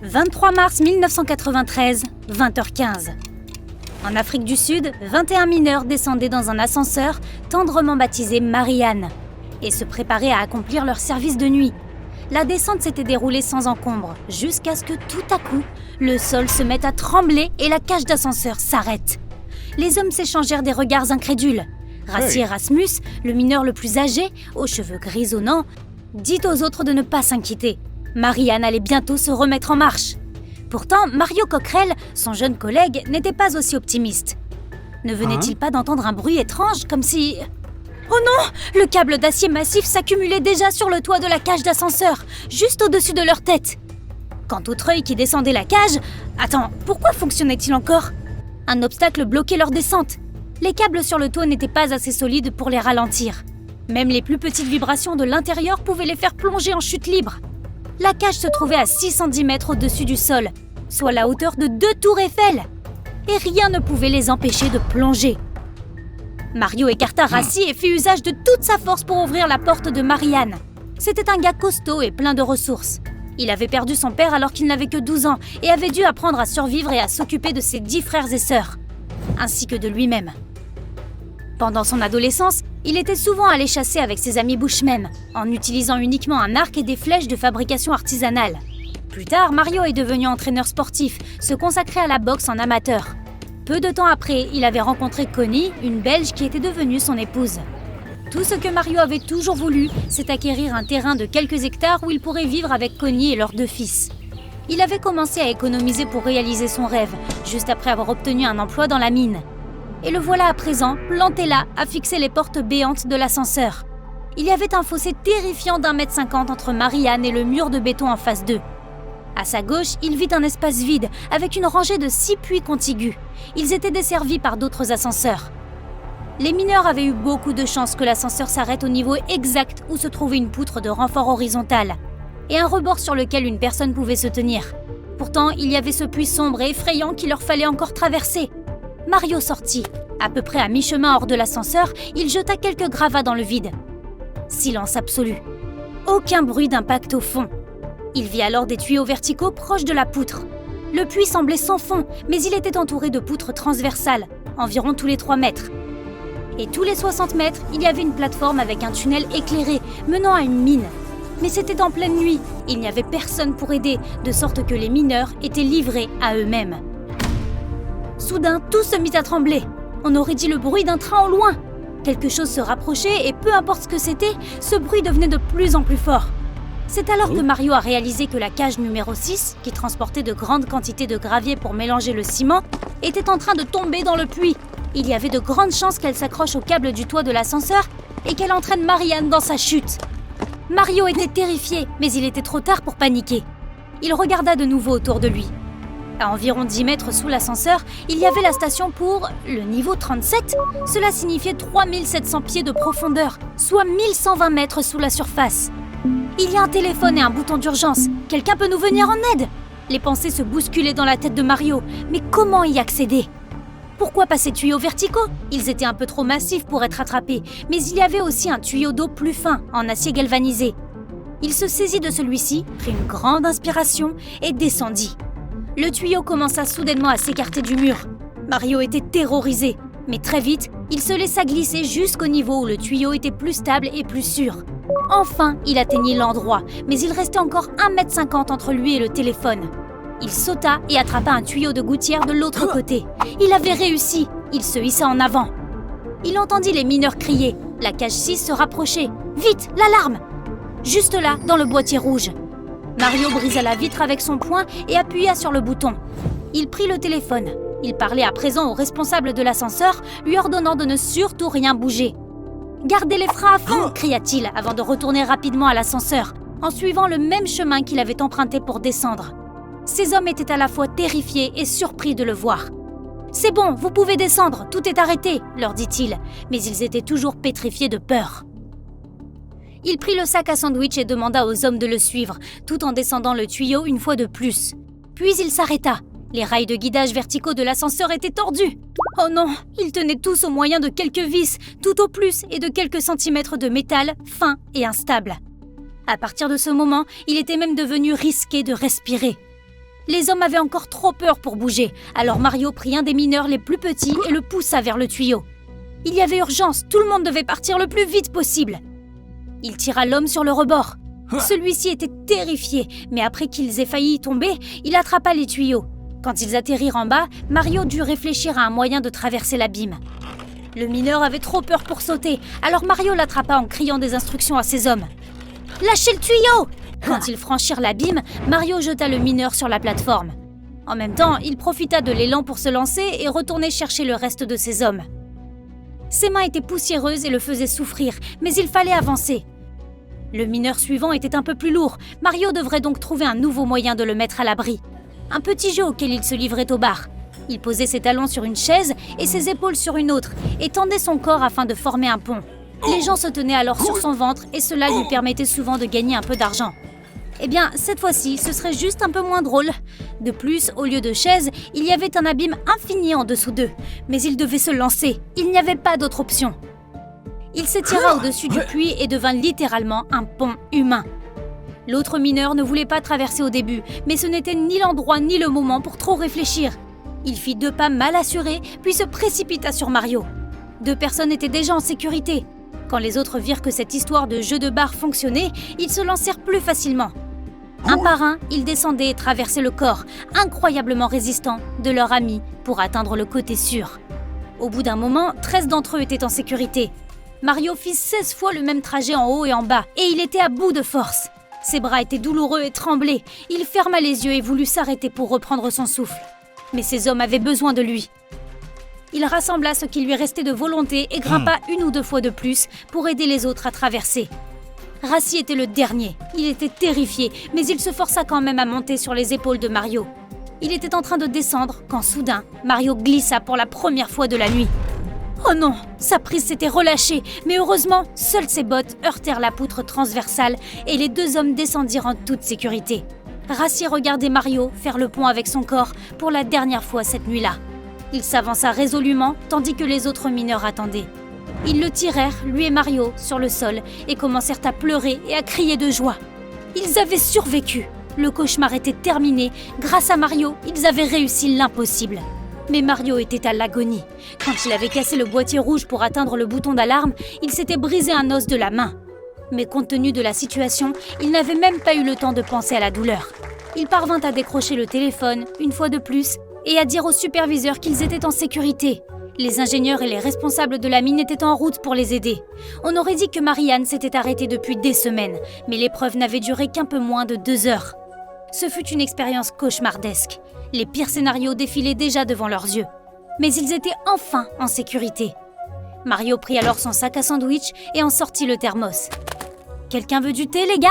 23 mars 1993, 20h15. En Afrique du Sud, 21 mineurs descendaient dans un ascenseur tendrement baptisé Marianne et se préparaient à accomplir leur service de nuit. La descente s'était déroulée sans encombre, jusqu'à ce que tout à coup, le sol se mette à trembler et la cage d'ascenseur s'arrête. Les hommes s'échangèrent des regards incrédules. Rassi Erasmus, le mineur le plus âgé, aux cheveux grisonnants, dit aux autres de ne pas s'inquiéter. Marianne allait bientôt se remettre en marche. Pourtant, Mario Coquerel, son jeune collègue, n'était pas aussi optimiste. Ne venait-il pas d'entendre un bruit étrange, comme si... Oh non! Le câble d'acier massif s'accumulait déjà sur le toit de la cage d'ascenseur, juste au-dessus de leur tête. Quant au treuil qui descendait la cage... Attends, pourquoi fonctionnait-il encore? Un obstacle bloquait leur descente. Les câbles sur le toit n'étaient pas assez solides pour les ralentir. Même les plus petites vibrations de l'intérieur pouvaient les faire plonger en chute libre. La cage se trouvait à 610 mètres au-dessus du sol, soit la hauteur de 2 tours Eiffel. Et rien ne pouvait les empêcher de plonger. Mario écarta Rassi et fit usage de toute sa force pour ouvrir la porte de Marianne. C'était un gars costaud et plein de ressources. Il avait perdu son père alors qu'il n'avait que 12 ans et avait dû apprendre à survivre et à s'occuper de ses 10 frères et sœurs, ainsi que de lui-même. Pendant son adolescence, il était souvent allé chasser avec ses amis bushmen, en utilisant uniquement un arc et des flèches de fabrication artisanale. Plus tard, Mario est devenu entraîneur sportif, se consacrait à la boxe en amateur. Peu de temps après, il avait rencontré Connie, une Belge qui était devenue son épouse. Tout ce que Mario avait toujours voulu, c'est acquérir un terrain de quelques hectares où il pourrait vivre avec Connie et leurs 2 fils. Il avait commencé à économiser pour réaliser son rêve, juste après avoir obtenu un emploi dans la mine. Et le voilà à présent, planté là, à fixer les portes béantes de l'ascenseur. Il y avait un fossé terrifiant d'1,50 m entre Marianne et le mur de béton en face d'eux. À sa gauche, il vit un espace vide, avec une rangée de 6 puits contigus. Ils étaient desservis par d'autres ascenseurs. Les mineurs avaient eu beaucoup de chance que l'ascenseur s'arrête au niveau exact où se trouvait une poutre de renfort horizontale et un rebord sur lequel une personne pouvait se tenir. Pourtant, il y avait ce puits sombre et effrayant qu'il leur fallait encore traverser. Mario sortit. À peu près à mi-chemin hors de l'ascenseur, il jeta quelques gravats dans le vide. Silence absolu. Aucun bruit d'impact au fond. Il vit alors des tuyaux verticaux proches de la poutre. Le puits semblait sans fond, mais il était entouré de poutres transversales, environ tous les 3 mètres. Et tous les 60 mètres, il y avait une plateforme avec un tunnel éclairé menant à une mine. Mais c'était en pleine nuit, il n'y avait personne pour aider, de sorte que les mineurs étaient livrés à eux-mêmes. Soudain, tout se mit à trembler. On aurait dit le bruit d'un train au loin. Quelque chose se rapprochait et peu importe ce que c'était, ce bruit devenait de plus en plus fort. C'est alors que Mario a réalisé que la cage numéro 6, qui transportait de grandes quantités de gravier pour mélanger le ciment, était en train de tomber dans le puits. Il y avait de grandes chances qu'elle s'accroche au câble du toit de l'ascenseur et qu'elle entraîne Marianne dans sa chute. Mario était terrifié, mais il était trop tard pour paniquer. Il regarda de nouveau autour de lui. À environ 10 mètres sous l'ascenseur, il y avait la station pour le niveau 37. Cela signifiait 3700 pieds de profondeur, soit 1120 mètres sous la surface. Il y a un téléphone et un bouton d'urgence. Quelqu'un peut nous venir en aide? Les pensées se bousculaient dans la tête de Mario. Mais comment y accéder? Pourquoi pas ces tuyaux verticaux? Ils étaient un peu trop massifs pour être attrapés, mais il y avait aussi un tuyau d'eau plus fin, en acier galvanisé. Il se saisit de celui-ci, prit une grande inspiration et descendit. Le tuyau commença soudainement à s'écarter du mur. Mario était terrorisé, mais très vite, il se laissa glisser jusqu'au niveau où le tuyau était plus stable et plus sûr. Enfin, il atteignit l'endroit, mais il restait encore 1,50 m entre lui et le téléphone. Il sauta et attrapa un tuyau de gouttière de l'autre côté. Il avait réussi, il se hissa en avant. Il entendit les mineurs crier. La cage 6 se rapprochait. Vite, l'alarme! Juste là, dans le boîtier rouge. Mario brisa la vitre avec son poing et appuya sur le bouton. Il prit le téléphone. Il parlait à présent au responsable de l'ascenseur, lui ordonnant de ne surtout rien bouger. « Gardez les freins à fond !» cria-t-il avant de retourner rapidement à l'ascenseur, en suivant le même chemin qu'il avait emprunté pour descendre. Ces hommes étaient à la fois terrifiés et surpris de le voir. « C'est bon, vous pouvez descendre, tout est arrêté !» leur dit-il, mais ils étaient toujours pétrifiés de peur. Il prit le sac à sandwich et demanda aux hommes de le suivre, tout en descendant le tuyau une fois de plus. Puis il s'arrêta. Les rails de guidage verticaux de l'ascenseur étaient tordus. Oh non, ils tenaient tous au moyen de quelques vis, tout au plus, et de quelques centimètres de métal fin et instable. À partir de ce moment, il était même devenu risqué de respirer. Les hommes avaient encore trop peur pour bouger, alors Mario prit un des mineurs les plus petits et le poussa vers le tuyau. Il y avait urgence, tout le monde devait partir le plus vite possible. Il tira l'homme sur le rebord. Celui-ci était terrifié, mais après qu'ils aient failli y tomber, il attrapa les tuyaux. Quand ils atterrirent en bas, Mario dut réfléchir à un moyen de traverser l'abîme. Le mineur avait trop peur pour sauter, alors Mario l'attrapa en criant des instructions à ses hommes. « Lâchez le tuyau !» Quand ils franchirent l'abîme, Mario jeta le mineur sur la plateforme. En même temps, il profita de l'élan pour se lancer et retourner chercher le reste de ses hommes. Ses mains étaient poussiéreuses et le faisaient souffrir, mais il fallait avancer. Le mineur suivant était un peu plus lourd. Mario devrait donc trouver un nouveau moyen de le mettre à l'abri. Un petit jeu auquel il se livrait au bar. Il posait ses talons sur une chaise et ses épaules sur une autre et tendait son corps afin de former un pont. Les gens se tenaient alors sur son ventre et cela lui permettait souvent de gagner un peu d'argent. Eh bien, cette fois-ci, ce serait juste un peu moins drôle. De plus, au lieu de chaise, il y avait un abîme infini en dessous d'eux. Mais il devait se lancer. Il n'y avait pas d'autre option. Il s'étira au-dessus du puits et devint littéralement un pont humain. L'autre mineur ne voulait pas traverser au début, mais ce n'était ni l'endroit ni le moment pour trop réfléchir. Il fit 2 pas mal assurés, puis se précipita sur Mario. 2 personnes étaient déjà en sécurité. Quand les autres virent que cette histoire de jeu de bar fonctionnait, ils se lancèrent plus facilement. Un par un, ils descendaient et traversaient le corps, incroyablement résistant, de leur ami pour atteindre le côté sûr. Au bout d'un moment, 13 d'entre eux étaient en sécurité. Mario fit 16 fois le même trajet en haut et en bas, et il était à bout de force. Ses bras étaient douloureux et tremblaient. Il ferma les yeux et voulut s'arrêter pour reprendre son souffle. Mais ses hommes avaient besoin de lui. Il rassembla ce qui lui restait de volonté et grimpa 1 ou 2 fois de plus pour aider les autres à traverser. Rassi était le dernier. Il était terrifié, mais il se força quand même à monter sur les épaules de Mario. Il était en train de descendre quand soudain, Mario glissa pour la première fois de la nuit. Oh non, sa prise s'était relâchée, mais heureusement, seules ses bottes heurtèrent la poutre transversale et les 2 hommes descendirent en toute sécurité. Rassi regardait Mario faire le pont avec son corps pour la dernière fois cette nuit-là. Il s'avança résolument tandis que les autres mineurs attendaient. Ils le tirèrent, lui et Mario, sur le sol et commencèrent à pleurer et à crier de joie. Ils avaient survécu. Le cauchemar était terminé. Grâce à Mario, ils avaient réussi l'impossible. Mais Mario était à l'agonie. Quand il avait cassé le boîtier rouge pour atteindre le bouton d'alarme, il s'était brisé un os de la main. Mais compte tenu de la situation, il n'avait même pas eu le temps de penser à la douleur. Il parvint à décrocher le téléphone, une fois de plus, et à dire au superviseur qu'ils étaient en sécurité. Les ingénieurs et les responsables de la mine étaient en route pour les aider. On aurait dit que Marianne s'était arrêtée depuis des semaines, mais l'épreuve n'avait duré qu'un peu moins de 2 heures. Ce fut une expérience cauchemardesque. Les pires scénarios défilaient déjà devant leurs yeux. Mais ils étaient enfin en sécurité. Mario prit alors son sac à sandwich et en sortit le thermos. « Quelqu'un veut du thé, les gars ?»